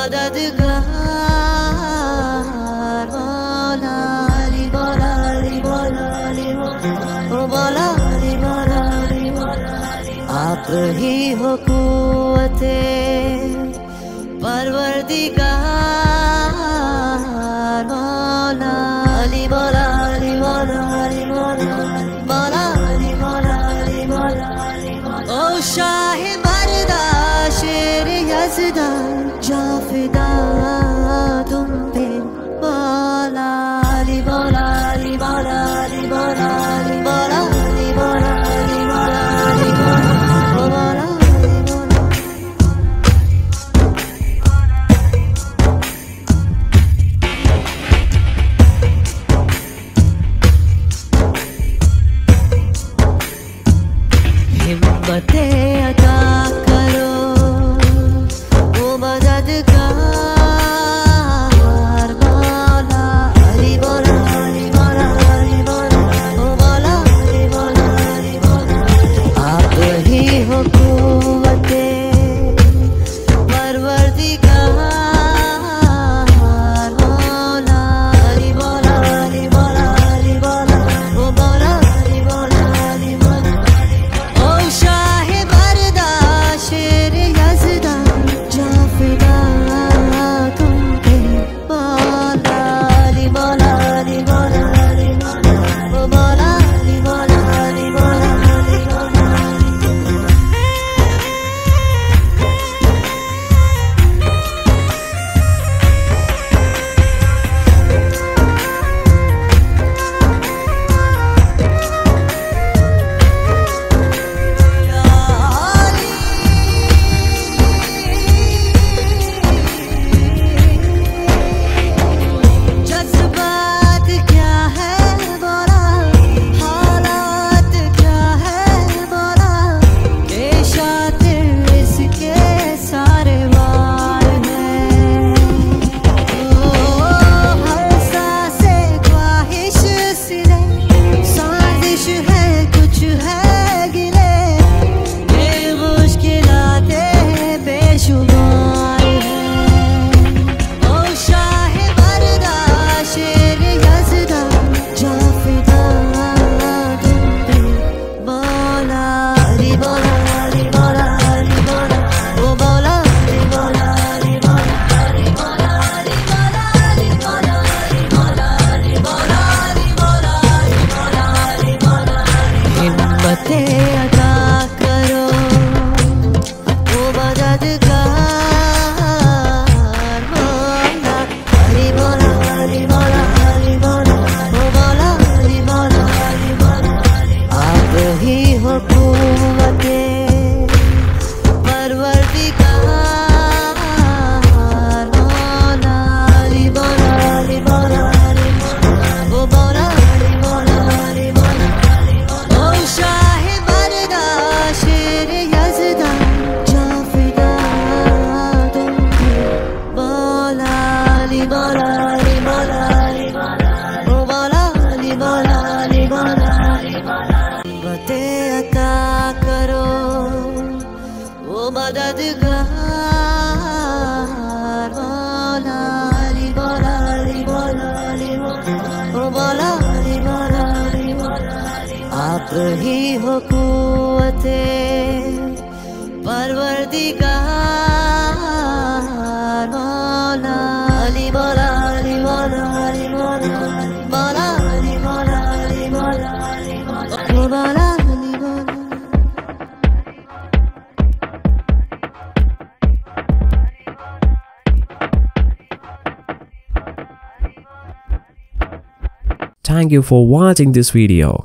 मददगार मौला अली मौला अली मौला अली मौला अली मौला अली मौला आप ही हो कुव्वते परवरदिगार मौला अली मौला अली मौला अली मौला मौला अली मौला अली मौला ओ शाह मर्दा शेर यज़दा जाफिदा तुम पे मौला अली मौला अली मौला अली मौला अली मौला अली मौला अली मौला अली मौला हिम्मते अता करो वो मददगार मौला अली मौला अली मौला अली मौला ओ मौला अली मौला अली मौला आप ही हो कुव्वते परवरदिगार मौला अली मौला अली मौला अली मौला ओ मौला अली मौला अली मौला ओ शाह मर्दा शेर यज़दा जाफिदा तुम पे मौला अली मौला अली मौला अली मौला ओ मौला अली मौला अली मौला अली मौला जज्बात क्या है मौला हालात क्या है मौला ये शातिर इसके सारे वार हैं ओ हर सांसे ख्वाहिश सिले साजिश है कुछ है गिले ये मुश्किलातें बेशुमार हैं ओ शाह मर्दा शेर यज़दा जाफिदा तुम पे मौला अली मौला अली मौला अली मौला ओ मौला अली मौला अली मौला अली मौला अली मौला अली मौला अली मौला अली मौला अली मौला अली मौला हिम्मते अता करो वो मददगार मौला अली मौला अली मौला अली मौला ओ मौला अली मौला अली मौला आप ही हो कुव्वते परवरदिगार मौला अली मौला अली मौला अली मौला ओ मौला अली मौला अली मौला ओ शाह मर्दा शेर यज़दा जाफिदा तुम पे मौला अली मौला अली मौला अली मौला ओ मौला अली मौला अली मौला अली मौला हिम्मते अता करो वो मददगार मौला अली मौला अली मौला अली मौला ओ मौला अली मौला अली मौला आप ही हो कुव्वते परवरदिगार मौला अली मौला अली मौला अली मौला मौला अली मौला अली मौला अली मौला ओ मौला अली मौला Thank you for watching this video.